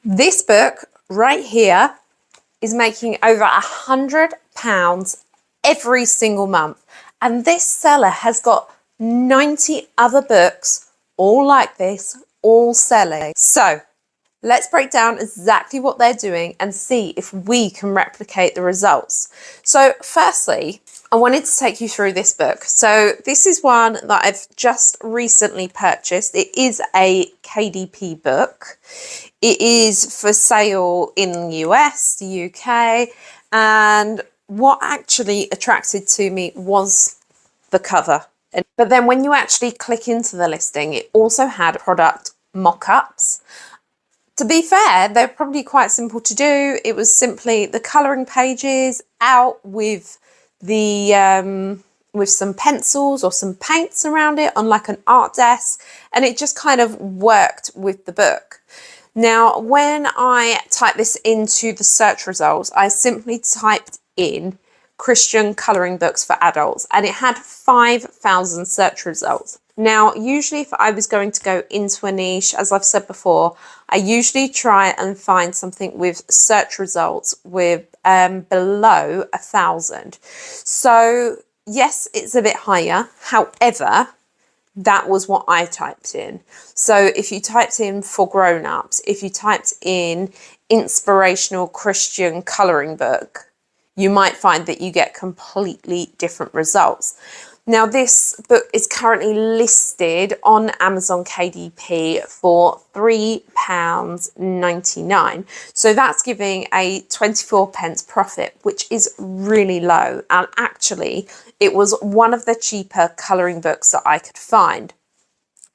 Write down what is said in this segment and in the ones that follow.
This book right here is making over £100 every single month. And this seller has got 90 other books, all like this, all selling. So let's break down exactly what they're doing and see if we can replicate the results. So firstly, I wanted to take you through this book. So this is one that I've just recently purchased. It is a KDP book. It is for sale in the US, the UK, and what actually attracted to me was the cover. But then when you actually click into the listing, it also had product mock-ups. To be fair, they're probably quite simple to do. It was simply the colouring pages out with the with some pencils or some paints around it on like an art desk, and it just kind of worked with the book. Now, when I typed this into the search results, I simply typed in Christian colouring books for adults, and it had 5,000 search results. Now, usually if I was going to go into a niche, as I've said before, I usually try and find something with search results with below 1,000. So yes, it's a bit higher. However, that was what I typed in. So if you typed in for grown-ups, if you typed in inspirational Christian colouring book, you might find that you get completely different results. Now, this book is currently listed on Amazon KDP for £3.99. So that's giving a 24p profit, which is really low. And actually, it was one of the cheaper colouring books that I could find.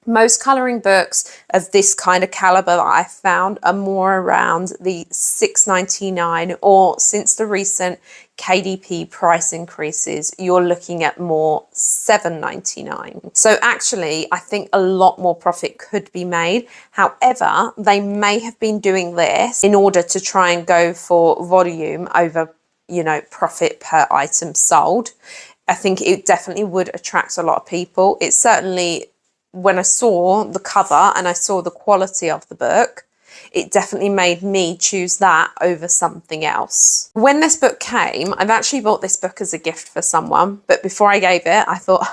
Most colouring books of this kind of calibre that I found are more around the £6.99, or since the recent KDP price increases, you're looking at more £7.99. So actually, I think a lot more profit could be made. However, they may have been doing this in order to try and go for volume over, you know, profit per item sold. I think it definitely would attract a lot of people. It certainly, when I saw the cover and I saw the quality of the book, it definitely made me choose that over something else. When this book came, I've actually bought this book as a gift for someone, but before I gave it, I thought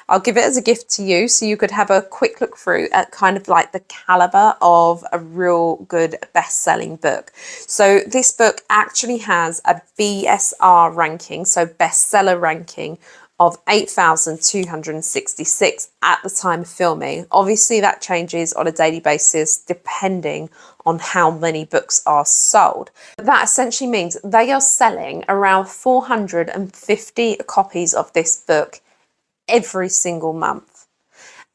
I'll give it as a gift to you so you could have a quick look through at kind of like the caliber of a real good best-selling book. So this book actually has a BSR ranking, so bestseller ranking, of 8,266 at the time of filming. Obviously that changes on a daily basis depending on how many books are sold. That essentially means they are selling around 450 copies of this book every single month.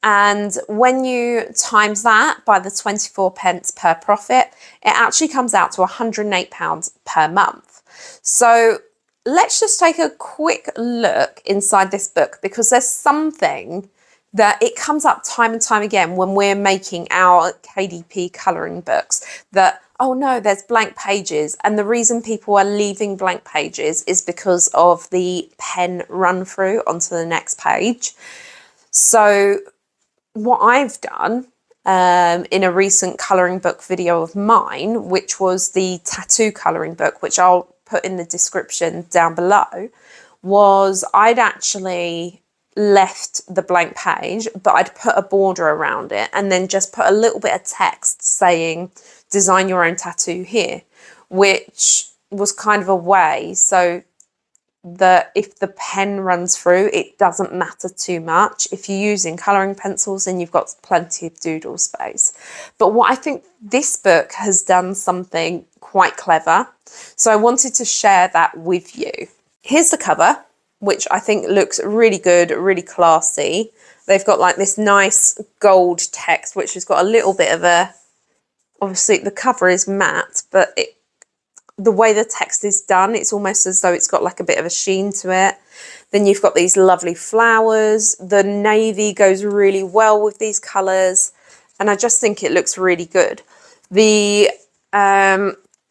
And when you times that by the 24p per profit, it actually comes out to £108 per month. So let's just take a quick look inside this book, because there's something that it comes up time and time again when we're making our KDP colouring books, that, oh no, there's blank pages. And the reason people are leaving blank pages is because of the pen run through onto the next page. So what I've done in a recent colouring book video of mine, which was the tattoo colouring book, which I'll put in the description down below, was I'd actually left the blank page, but I'd put a border around it and then just put a little bit of text saying design your own tattoo here, which was kind of a way so that if the pen runs through, it doesn't matter too much. If you're using colouring pencils, then you've got plenty of doodle space. But what I think this book has done something quite clever, so I wanted to share that with you. Here's the cover, which I think looks really good, really classy. They've got like this nice gold text, which has got a little bit of a, obviously the cover is matte, but the way the text is done, it's almost as though it's got like a bit of a sheen to it. Then you've got these lovely flowers. The navy goes really well with these colours, and I just think it looks really good. The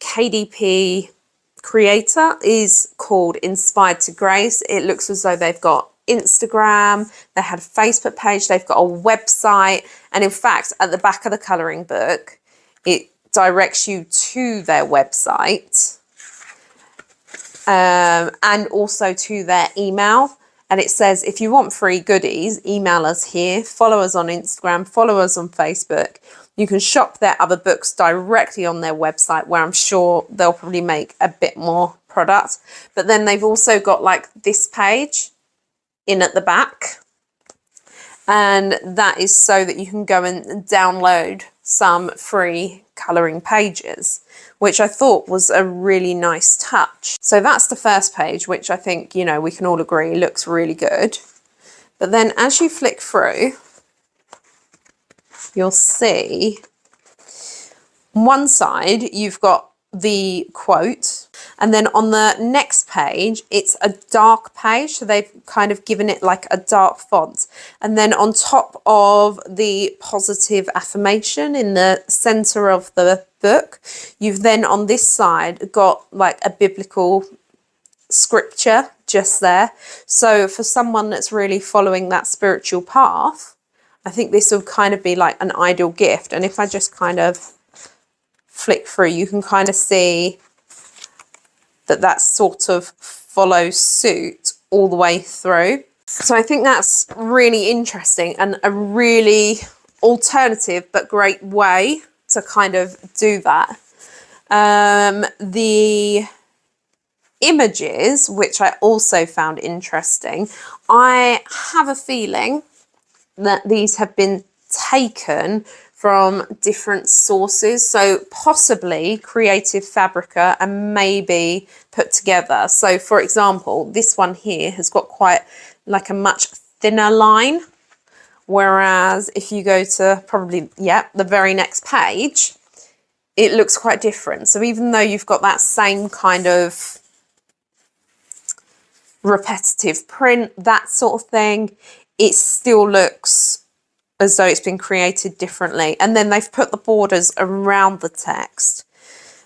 KDP creator is called Inspired to Grace. It looks as though they've got Instagram, they had a Facebook page, they've got a website, and in fact, at the back of the colouring book, it directs you to their website and also to their email. And it says, if you want free goodies, email us here, follow us on Instagram, follow us on Facebook. You can shop their other books directly on their website, where I'm sure they'll probably make a bit more product. But then they've also got like this page in at the back. And that is so that you can go and download some free colouring pages, which I thought was a really nice touch. So that's the first page, which I think, you know, we can all agree looks really good. But then as you flick through, you'll see on one side you've got the quote, and then on the next page it's a dark page, so they've kind of given it like a dark font, and then on top of the positive affirmation in the center of the book, you've then on this side got like a biblical scripture just there. So for someone that's really following that spiritual path, I think this would kind of be like an ideal gift. And if I just kind of flick through, you can kind of see that that sort of follows suit all the way through. So I think that's really interesting and a really alternative but great way to kind of do that. The images, which I also found interesting, I have a feeling that these have been taken from different sources, so possibly creative Fabrica and maybe put together. So for example, this one here has got quite like a much thinner line, whereas if you go to probably, yeah, the very next page, it looks quite different. So even though you've got that same kind of repetitive print, that sort of thing, it still looks as though it's been created differently. And then they've put the borders around the text.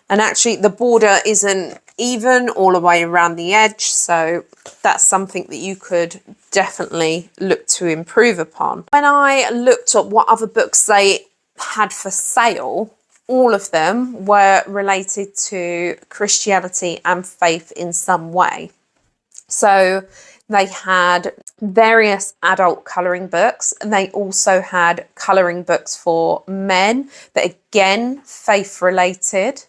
And actually the border isn't even all the way around the edge. So that's something that you could definitely look to improve upon. When I looked at what other books they had for sale, all of them were related to Christianity and faith in some way. So they had various adult colouring books, and they also had colouring books for men, but again, faith related.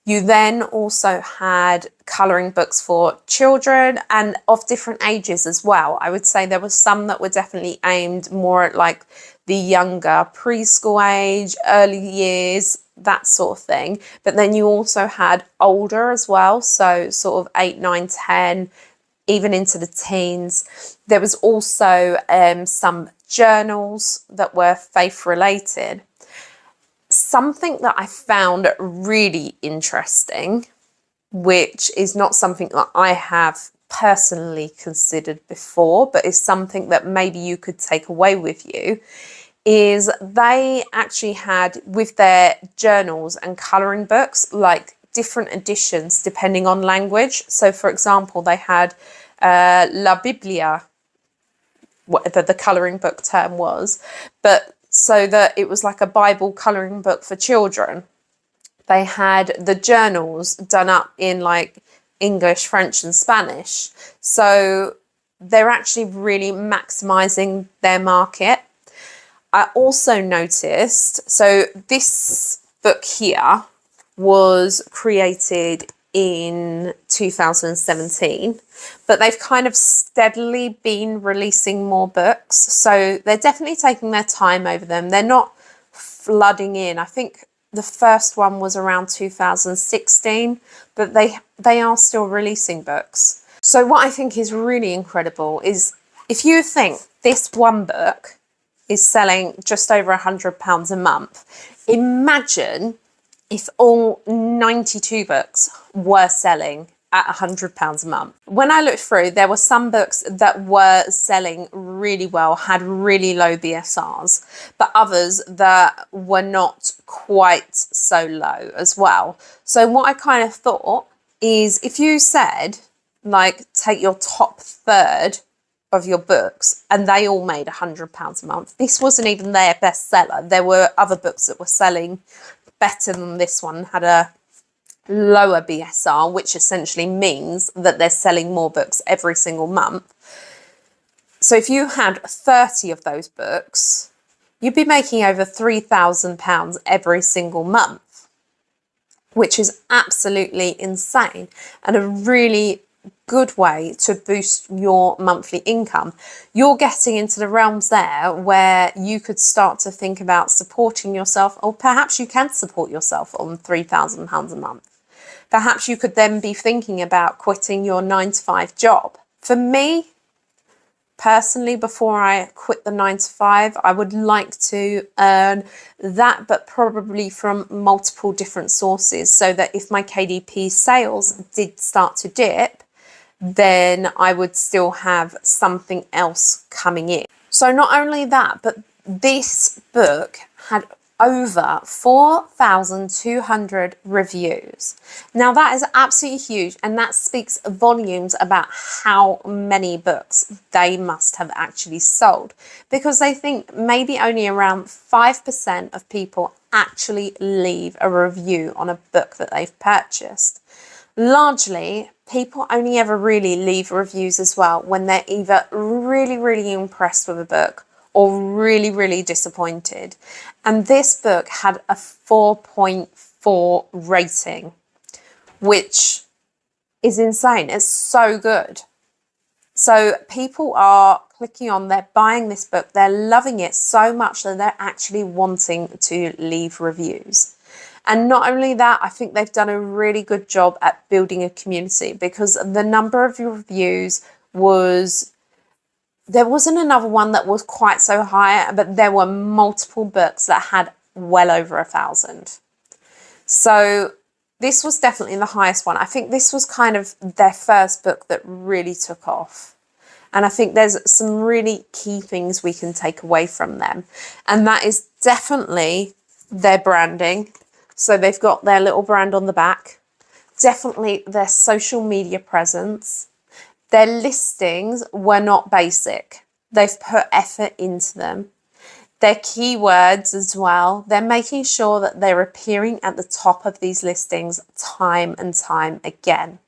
You then also had colouring books for children and of different ages as well. I would say there were some that were definitely aimed more at like the younger preschool age, early years, that sort of thing. But then you also had older as well, so sort of 8, 9, 10, even into the teens. There was also some journals that were faith related. Something that I found really interesting, which is not something that I have personally considered before, but is something that maybe you could take away with you, is they actually had with their journals and colouring books like different editions depending on language. So for example, they had La Biblia, whatever the colouring book term was, but so that it was like a Bible colouring book for children. They had the journals done up in like English, French and Spanish. So they're actually really maximising their market. I also noticed, so this book here was created in 2017, but they've kind of steadily been releasing more books. So they're definitely taking their time over them. They're not flooding in. I think the first one was around 2016, but they are still releasing books. So what I think is really incredible is if you think this one book is selling just over £100 a month, imagine if all 92 books were selling at £100 a month. When I looked through, there were some books that were selling really well, had really low BSRs, but others that were not quite so low as well. So what I kind of thought is if you said, like, take your top third of your books and they all made £100 a month, this wasn't even their bestseller. There were other books that were selling better than this one, had a lower BSR, which essentially means that they're selling more books every single month. So if you had 30 of those books, you'd be making over £3,000 every single month, which is absolutely insane and a really good way to boost your monthly income. You're getting into the realms there where you could start to think about supporting yourself, or perhaps you can support yourself on £3,000 a month. Perhaps you could then be thinking about quitting your 9-to-5 job. For me, personally, before I quit the 9-to-5, I would like to earn that, but probably from multiple different sources, so that if my KDP sales did start to dip, then I would still have something else coming in. So not only that, but this book had over 4,200 reviews. Now that is absolutely huge, and that speaks volumes about how many books they must have actually sold, because they think maybe only around 5% of people actually leave a review on a book that they've purchased. Largely, people only ever really leave reviews as well when they're either really, really impressed with a book or really, really disappointed. And this book had a 4.4 rating, which is insane. It's so good. So people are clicking on, they're buying this book, they're loving it so much that they're actually wanting to leave reviews. And not only that, I think they've done a really good job at building a community, because the number of reviews was, there wasn't another one that was quite so high, but there were multiple books that had well over 1,000. So this was definitely the highest one. I think this was kind of their first book that really took off. And I think there's some really key things we can take away from them. And that is definitely their branding. So they've got their little brand on the back. Definitely their social media presence. Their listings were not basic. They've put effort into them. Their keywords as well. They're making sure that they're appearing at the top of these listings time and time again.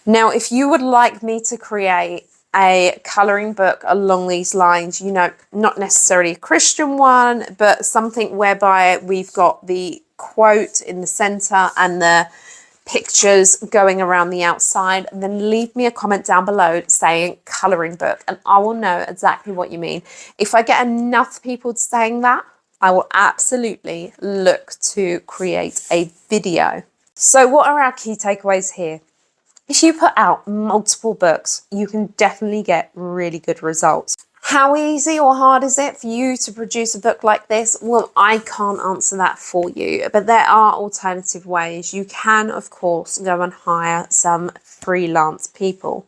Now, if you would like me to create a colouring book along these lines, you know, not necessarily a Christian one, but something whereby we've got the quote in the centre and the pictures going around the outside, then leave me a comment down below saying colouring book, and I will know exactly what you mean. If I get enough people saying that, I will absolutely look to create a video. So what are our key takeaways here? If you put out multiple books, you can definitely get really good results. How easy or hard is it for you to produce a book like this? Well, I can't answer that for you, but there are alternative ways. You can, of course, go and hire some freelance people.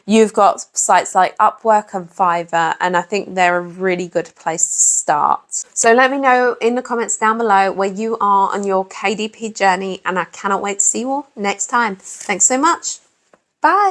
You've got sites like Upwork and Fiverr, and I think they're a really good place to start. So let me know in the comments down below where you are on your KDP journey, and I cannot wait to see you all next time. Thanks so much. Bye.